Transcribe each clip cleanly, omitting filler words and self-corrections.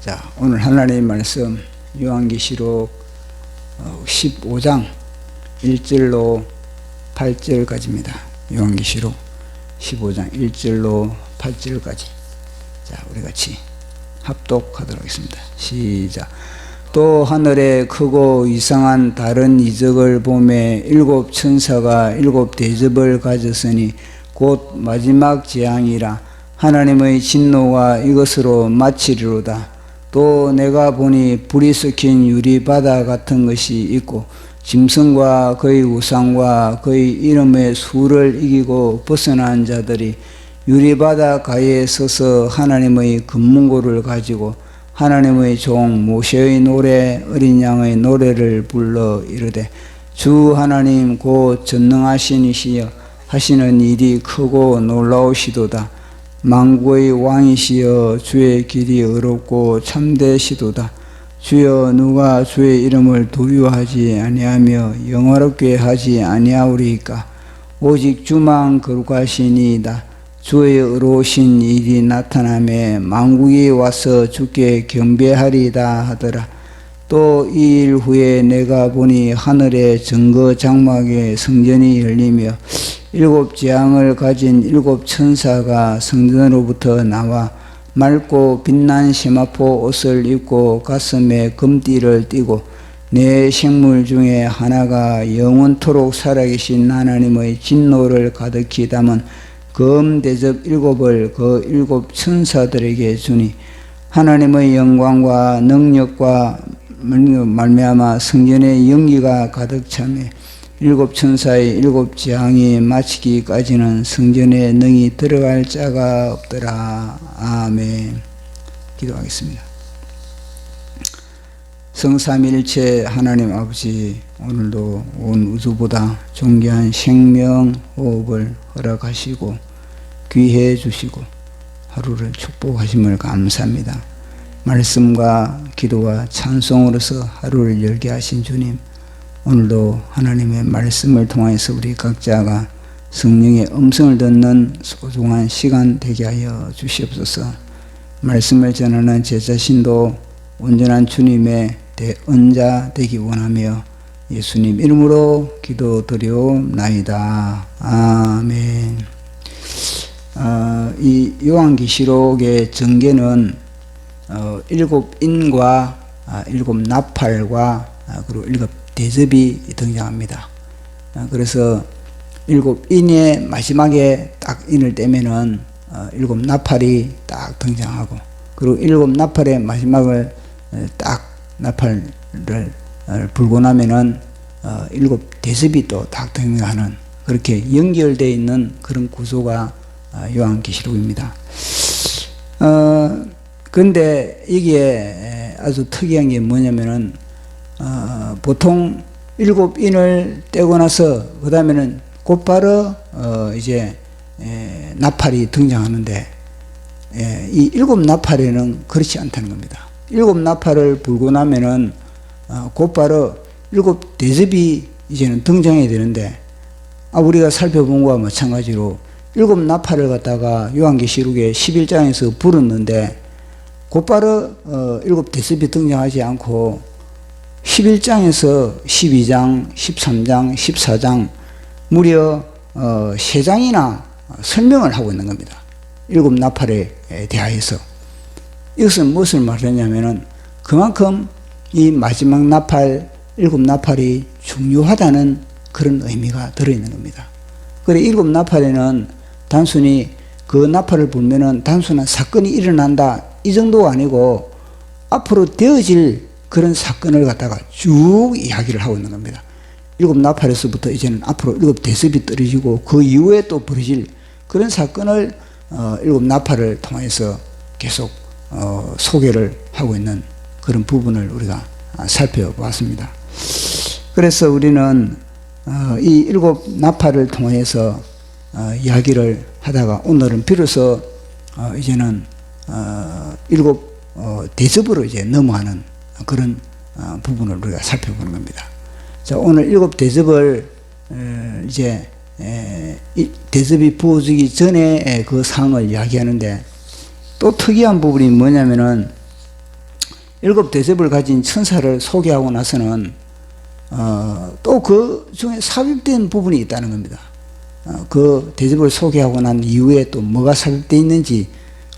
자, 오늘 하나님의 말씀 요한계시록 15장 1절로 8절까지입니다. 요한계시록 15장 1절로 8절까지. 자, 우리 같이 합독하도록 하겠습니다. 시작. 또 하늘에 크고 이상한 다른 이적을 보매 일곱 천사가 일곱 대접을 가졌으니 곧 마지막 재앙이라. 하나님의 진노가 이것으로 마치리로다. 또 내가 보니 불이 섞인 유리바다 같은 것이 있고 짐승과 그의 우상과 그의 이름의 수를 이기고 벗어난 자들이 유리바다 가에 서서 하나님의 금문고를 가지고 하나님의 종 모세의 노래 어린 양의 노래를 불러 이르되 주 하나님 곧 전능하신 이시여 하시는 일이 크고 놀라우시도다. 만국의 왕이시여 주의 길이 의롭고 참되시도다. 주여 누가 주의 이름을 도유하지 아니하며 영화롭게 하지 아니하오리이까. 오직 주만 거룩하시니이다. 주의 의로우신 일이 나타나매 만국이 와서 주께 경배하리이다 하더라. 또 이 일 후에 내가 보니 하늘의 증거 장막에 성전이 열리며 일곱 재앙을 가진 일곱 천사가 성전으로부터 나와 맑고 빛난 세마포 옷을 입고 가슴에 금띠를 띠고 네 생물 중에 하나가 영원토록 살아계신 하나님의 진노를 가득히 담은 검 대접 일곱을 그 일곱 천사들에게 주니 하나님의 영광과 능력과 말미암아 성전의 연기가 가득 차매 일곱 천사의 일곱 재앙이 마치기까지는 성전에 능히 들어갈 자가 없더라. 아멘. 기도하겠습니다. 성삼일체 하나님 아버지, 오늘도 온 우주보다 존귀한 생명 호흡을 허락하시고 귀해 주시고 하루를 축복하심을 감사합니다. 말씀과 기도와 찬송으로서 하루를 열게 하신 주님, 오늘도 하나님의 말씀을 통해서 우리 각자가 성령의 음성을 듣는 소중한 시간 되게 하여 주시옵소서. 말씀을 전하는 제 자신도 온전한 주님의 대언자 되기 원하며 예수님 이름으로 기도드리옵나이다. 아멘. 이 요한계시록의 전개는 일곱 인과 일곱 나팔과 그리고 일곱 대접이 등장합니다. 그래서 일곱 인의 마지막에 딱 인을 떼면은 일곱 나팔이 딱 등장하고, 그리고 일곱 나팔의 마지막을 딱 나팔을 불고 나면은 일곱 대접이 또 딱 등장하는, 그렇게 연결되어 있는 그런 구조가 요한계시록입니다. 근데 이게 아주 특이한 게 뭐냐면은 보통 일곱 인을 떼고 나서 그 다음에는 곧바로 이제 나팔이 등장하는데, 이 일곱 나팔에는 그렇지 않다는 겁니다. 일곱 나팔을 불고 나면은 곧바로 일곱 대접이 이제는 등장해야 되는데, 우리가 살펴본 거와 마찬가지로 일곱 나팔을 갖다가 요한계시록의 11장에서 불었는데 곧바로 일곱 대접이 등장하지 않고 11장에서 12장, 13장, 14장 무려 3장이나 설명을 하고 있는 겁니다. 일곱 나팔에 대하여서. 이것은 무엇을 말하냐면은 그만큼 이 마지막 나팔, 일곱 나팔이 중요하다는 그런 의미가 들어있는 겁니다. 그래, 일곱 나팔에는 단순히 그 나팔을 불면은 단순한 사건이 일어난다 이 정도가 아니고 앞으로 되어질 그런 사건을 갖다가 쭉 이야기를 하고 있는 겁니다. 일곱 나팔에서부터 이제는 앞으로 일곱 대접이 떨어지고 그 이후에 또 벌어질 그런 사건을 일곱 나팔을 통해서 계속 소개를 하고 있는 그런 부분을 우리가 살펴봤습니다. 그래서 우리는 이 일곱 나팔을 통해서 이야기를 하다가 오늘은 비로소 이제는 일곱 대접으로 이제 넘어가는 그런 부분을 우리가 살펴보는 겁니다. 자, 오늘 일곱 대접을 이제 대접이 부어지기 전에 그 상황을 이야기하는데, 또 특이한 부분이 뭐냐면은 일곱 대접을 가진 천사를 소개하고 나서는 또 그 중에 삽입된 부분이 있다는 겁니다. 그 대접을 소개하고 난 이후에 또 뭐가 삽입되어 있는지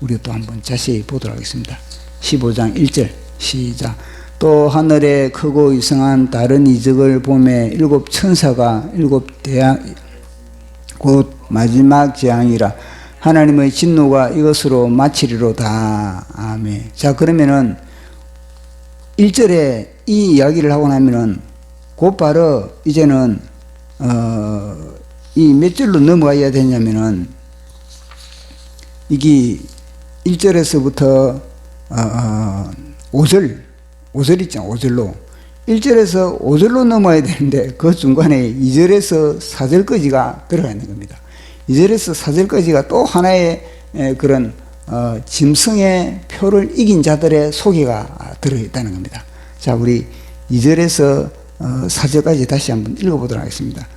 우리가 또 한번 자세히 보도록 하겠습니다. 15장 1절 시작. 또 하늘에 크고 이상한 다른 이적을 보매 일곱 천사가 일곱 대왕 곧 마지막 재앙이라 하나님의 진노가 이것으로 마치리로다. 아멘. 자, 그러면은 1절에 이 이야기를 하고 나면은 곧바로 이제는 이 몇 절로 넘어가야 되냐면은 이게 1절에서부터 5절 있잖아. 5절로 1절에서 5절로 넘어야 되는데 그 중간에 2절에서 4절까지가 들어가 있는 겁니다. 2절에서 4절까지가 또 하나의 그런 짐승의 표를 이긴 자들의 소개가 들어있다는 겁니다. 자, 우리 2절에서 4절까지 다시 한번 읽어보도록 하겠습니다.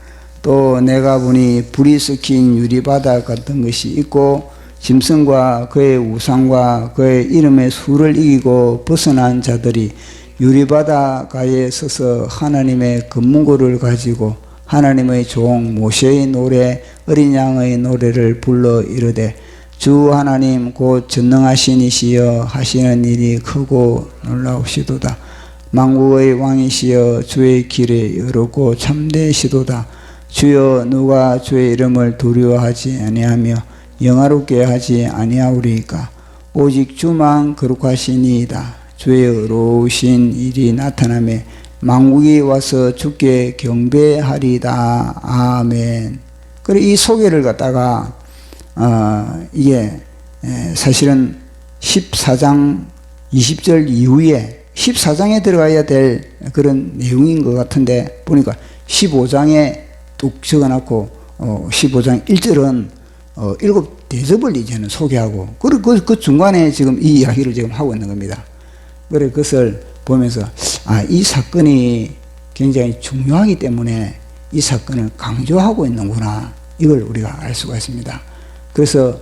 또 내가 보니 불이 섞인 유리바다 같은 것이 있고 짐승과 그의 우상과 그의 이름의 수를 이기고 벗어난 자들이 유리바다가에 서서 하나님의 금문고를 가지고 하나님의 종 모세의 노래 어린 양의 노래를 불러 이르되 주 하나님 곧 전능하신 이시여 하시는 일이 크고 놀라우시도다. 만국의 왕이시여 주의 길에 여롭고 참되시도다. 주여 누가 주의 이름을 두려워하지 아니하며 영화롭게 하지 아니하오리까. 오직 주만 거룩하시니이다. 주의 의로우신 일이 나타나매 만국이 와서 주께 경배하리다. 아멘. 그래 이 소개를 갖다가 이게 사실은 14장 20절 이후에 14장에 들어가야 될 그런 내용인 것 같은데 보니까 15장에 뚝 적어놨고 15장 1절은 일곱 대접을 이제는 소개하고 그리고 그 중간에 지금 이 이야기를 지금 하고 있는 겁니다. 그래 그것을 보면서 이 사건이 굉장히 중요하기 때문에 이 사건을 강조하고 있는구나 이걸 우리가 알 수가 있습니다. 그래서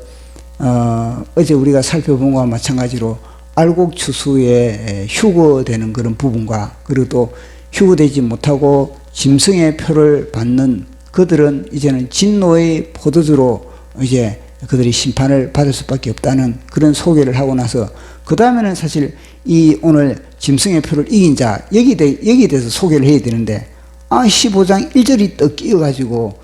어제 우리가 살펴본 것과 마찬가지로 알곡추수에 휴거되는 그런 부분과 그리고 또 휴거되지 못하고 짐승의 표를 받는 그들은 이제는 진노의 포도주로 이제 그들이 심판을 받을 수밖에 없다는 그런 소개를 하고 나서 그 다음에는 사실 이 오늘 짐승의 표를 이긴 자 여기에 대해서 소개를 해야 되는데 15장 1절이 또 끼어가지고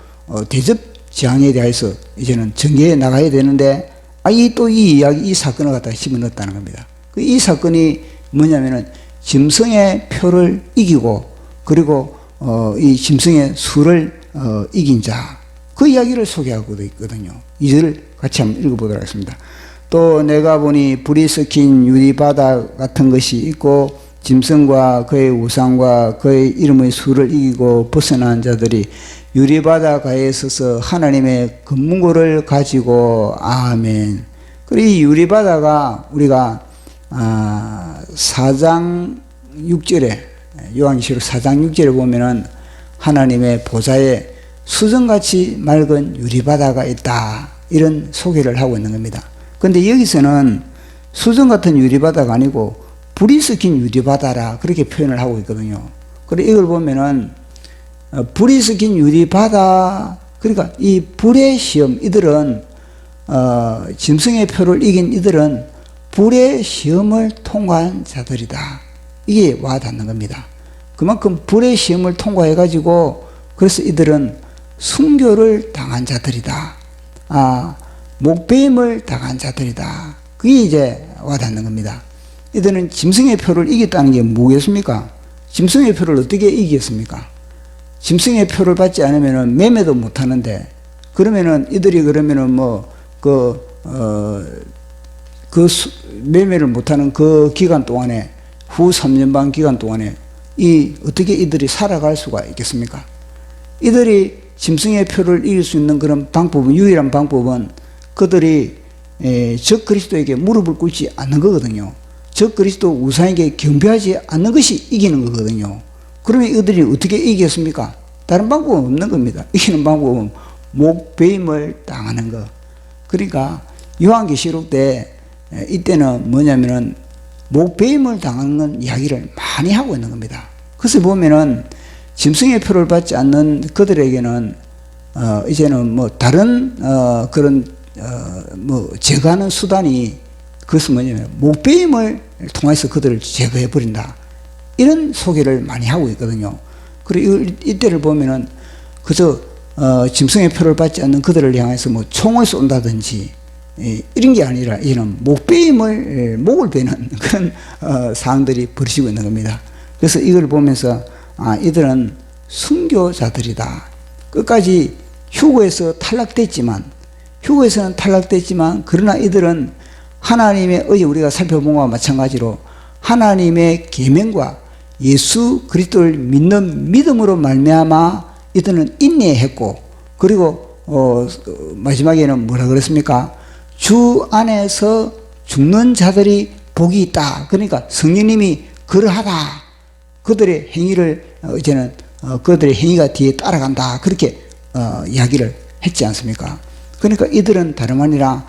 대접 재앙에 대해서 이제는 전개해 나가야 되는데 이 이야기 이 사건을 갖다가 집어넣었다는 겁니다. 이 사건이 뭐냐면은 짐승의 표를 이기고 그리고 이 짐승의 수를 이긴 자 그 이야기를 소개하고 있거든요. 이 절을 같이 한번 읽어보도록 하겠습니다. 또 내가 보니 불이 섞인 유리바다 같은 것이 있고 짐승과 그의 우상과 그의 이름의 수를 이기고 벗어난 자들이 유리바다가에 서서 하나님의 금문고를 가지고 아멘. 그리고 이 유리바다가 우리가 4장 6절에 요한계시록 4장 6절에 보면은 하나님의 보좌에 수정같이 맑은 유리바다가 있다 이런 소개를 하고 있는 겁니다. 그런데 여기서는 수정 같은 유리바다가 아니고 불이 섞인 유리바다라 그렇게 표현을 하고 있거든요. 그래 이걸 보면은 불이 섞인 유리바다 그러니까 이 불의 시험 이들은 짐승의 표를 이긴 이들은 불의 시험을 통과한 자들이다. 이게 와닿는 겁니다. 그만큼 불의 시험을 통과해 가지고 그래서 이들은 순교를 당한 자들이다. 목배임을 당한 자들이다. 그게 이제 와닿는 겁니다. 이들은 짐승의 표를 이겼다는 게 뭐겠습니까? 짐승의 표를 어떻게 이겼습니까? 짐승의 표를 받지 않으면 매매도 못 하는데 그러면은 이들이 그러면은 매매를 못 하는 그 기간 동안에 후 3년 반 기간 동안에 어떻게 이들이 살아갈 수가 있겠습니까? 이들이 짐승의 표를 이길 수 있는 그런 방법은 유일한 방법은 그들이 적 그리스도에게 무릎을 꿇지 않는 거거든요. 적 그리스도 우상에게 경배하지 않는 것이 이기는 거거든요. 그러면 이들이 어떻게 이기겠습니까? 다른 방법은 없는 겁니다. 이기는 방법은 목배임을 당하는 거. 그러니까 요한계시록 때 이때는 뭐냐면은 목배임을 당하는 이야기를 많이 하고 있는 겁니다. 그래서 보면은 짐승의 표를 받지 않는 그들에게는 이제는 뭐 다른 그런 뭐 제거하는 수단이, 그것은 뭐냐면 목배임을 통해서 그들을 제거해 버린다, 이런 소개를 많이 하고 있거든요. 그리고 이때를 보면은 그저 짐승의 표를 받지 않는 그들을 향해서 뭐 총을 쏜다든지 이런 게 아니라 이런 목배임을, 목을 베는 그런 사항들이 벌어지고 있는 겁니다. 그래서 이걸 보면서 이들은 순교자들이다. 끝까지 휴거에서는 탈락됐지만 그러나 이들은 하나님의, 어제 우리가 살펴본 것과 마찬가지로 하나님의 계명과 예수 그리스도를 믿는 믿음으로 말미암아 이들은 인내했고, 그리고 마지막에는 뭐라 그랬습니까? 주 안에서 죽는 자들이 복이 있다. 그러니까 성령님이 그러하다, 그들의 행위를 이제는 그들의 행위가 뒤에 따라간다, 그렇게 이야기를 했지 않습니까? 그러니까 이들은 다름 아니라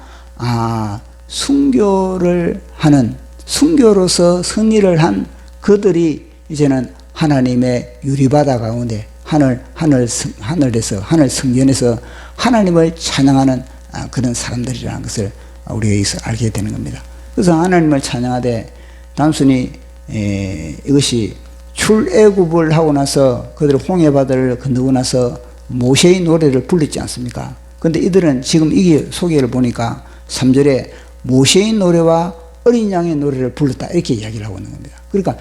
순교로서 승리를 한 그들이 이제는 하나님의 유리바다 가운데 하늘 성전에서 하나님을 찬양하는 그런 사람들이라는 것을 우리가 여기서 알게 되는 겁니다. 그래서 하나님을 찬양하되 단순히 이것이 출애굽을 하고 나서 그들 홍해바다를 건너고 나서 모세의 노래를 불렀지 않습니까? 근데 이들은 지금 이게 소개를 보니까 3절에 모세의 노래와 어린 양의 노래를 불렀다, 이렇게 이야기를 하고 있는 겁니다. 그러니까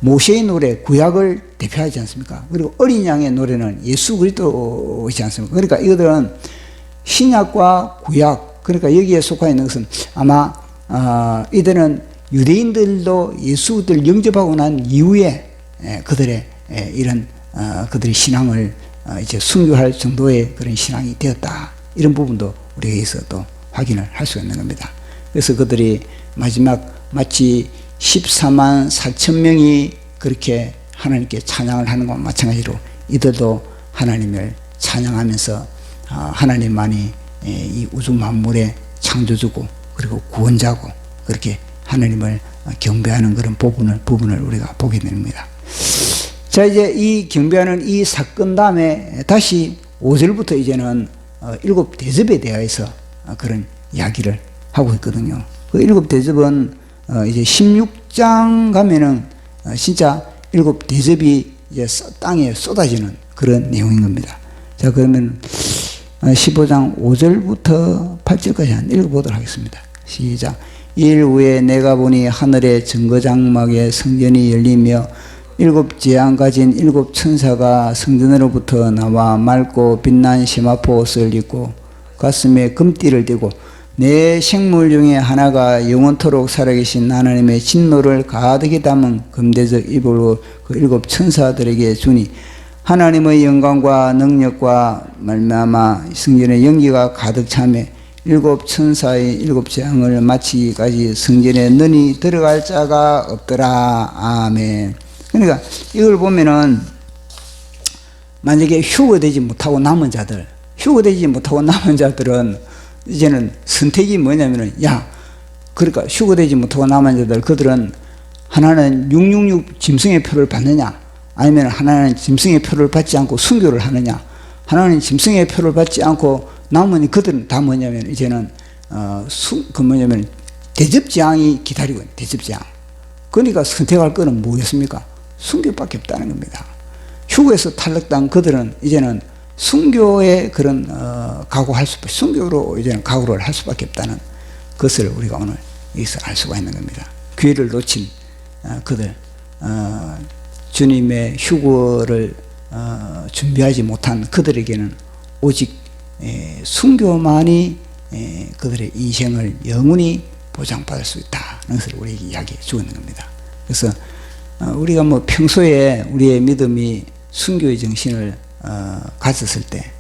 모세의 노래, 구약을 대표하지 않습니까? 그리고 어린 양의 노래는 예수 그리스도이지 않습니까? 그러니까 이들은 신약과 구약, 그러니까 여기에 속해 있는 것은 아마 이들은 유대인들도 예수를 영접하고 난 이후에 그들의 이런 그들의 신앙을 이제 순교할 정도의 그런 신앙이 되었다, 이런 부분도 우리가 여기서 또 확인을 할 수가 있는 겁니다. 그래서 그들이 마지막 마치 14만 4천 명이 그렇게 하나님께 찬양을 하는 것과 마찬가지로 이들도 하나님을 찬양하면서 하나님만이 이 우주 만물의 창조주고 그리고 구원자고 그렇게 하나님을 경배하는 그런 부분을 우리가 보게 됩니다. 자, 이제 이 경배하는 이 사건 다음에 다시 5절부터 이제는 일곱 대접에 대해서 그런 이야기를 하고 있거든요. 그 일곱 대접은 이제 16장 가면은 진짜 일곱 대접이 이제 땅에 쏟아지는 그런 내용인 겁니다. 자, 그러면 15장 5절부터 8절까지 한 읽어보도록 하겠습니다. 시작. 일 후에 내가 보니 하늘의 정거장막에 성전이 열리며 일곱 재앙 가진 일곱 천사가 성전으로부터 나와 맑고 빛난 시마포 옷을 입고 가슴에 금띠를 띠고 내 생물 중에 하나가 영원토록 살아계신 하나님의 진노를 가득히 담은 금대접 이불로 그 일곱 천사들에게 주니 하나님의 영광과 능력과 말미암아 성전의 연기가 가득 차매 일곱 천사의 일곱 재앙을 마치기까지 성전에 너니 들어갈 자가 없더라. 아멘. 그러니까 이걸 보면은 만약에 휴거되지 못하고 남은 자들은 이제는 선택이 뭐냐면은 그러니까 휴거되지 못하고 남은 자들, 그들은 하나는 666 짐승의 표를 받느냐, 아니면 하나는 짐승의 표를 받지 않고 순교를 하느냐, 하나는 짐승의 표를 받지 않고 남은 그들은 다 뭐냐면 이제는 대접재앙이 기다리고 있는 대접재앙. 그러니까 선택할 거는 뭐겠습니까? 순교밖에 없다는 겁니다. 휴거에서 탈락당 그들은 이제는 순교의 그런 순교로 이제는 각오를 할 수밖에 없다는 것을 우리가 오늘 여기서 알 수가 있는 겁니다. 기회를 놓친 그들, 주님의 휴거를 준비하지 못한 그들에게는 오직 순교만이 그들의 인생을 영원히 보장받을 수 있다는 것을 우리에게 이야기해 주고 있는 겁니다. 그래서 우리가 뭐 평소에 우리의 믿음이 순교의 정신을 가졌을 때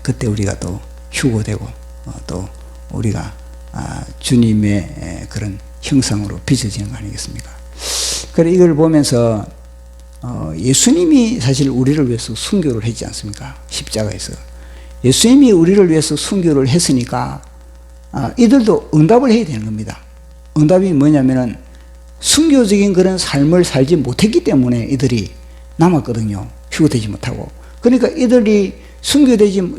그때 우리가 또 휴거되고 또 우리가 주님의 그런 형상으로 빚어지는 거 아니겠습니까? 그래 이걸 보면서 예수님이 사실 우리를 위해서 순교를 했지 않습니까? 십자가에서 예수님이 우리를 위해서 순교를 했으니까 이들도 응답을 해야 되는 겁니다. 응답이 뭐냐면은 순교적인 그런 삶을 살지 못했기 때문에 이들이 남았거든요. 휴거되지 못하고. 그러니까 이들이 순교적인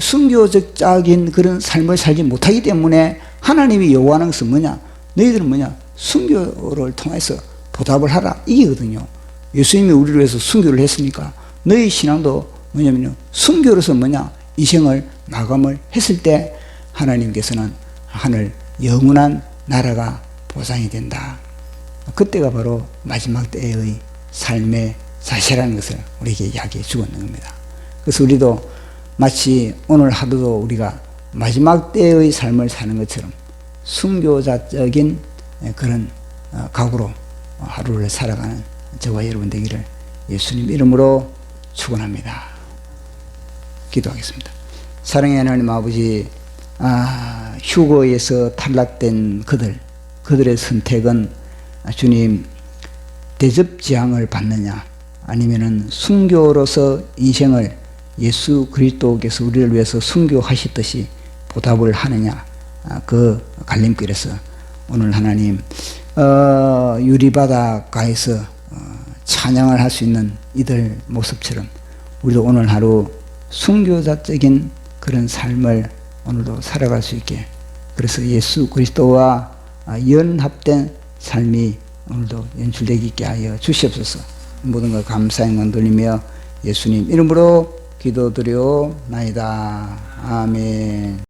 그런 삶을 살지 못하기 때문에 하나님이 요구하는 것은 뭐냐? 너희들은 뭐냐? 순교를 통해서 보답을 하라. 이게거든요. 예수님이 우리를 위해서 순교를 했으니까 너희 신앙도 뭐냐면요. 순교로서 뭐냐? 이 생을 마감을 했을 때 하나님께서는 하늘 영원한 나라가 보장이 된다. 그때가 바로 마지막 때의 삶의 자세라는 것을 우리에게 이야기해 주고 있는 겁니다. 그래서 우리도 마치 오늘 하루도 우리가 마지막 때의 삶을 사는 것처럼 순교자적인 그런 각오로 하루를 살아가는 저와 여러분 되기를 예수님 이름으로 축원합니다. 기도하겠습니다. 사랑의 하나님 아버지, 휴거에서 탈락된 그들의 선택은 주님 대접지향을 받느냐 아니면은 순교로서 인생을 예수 그리스도께서 우리를 위해서 순교하셨듯이 보답을 하느냐, 그 갈림길에서 오늘 하나님 유리바닷가에서 찬양을 할 수 있는 이들 모습처럼 우리도 오늘 하루 순교자적인 그런 삶을 오늘도 살아갈 수 있게, 그래서 예수 그리스도와 연합된 삶이 오늘도 연출되기 있게 하여 주시옵소서. 모든 것 감사의 건 돌리며 예수님 이름으로 기도드려옵나이다. 아멘.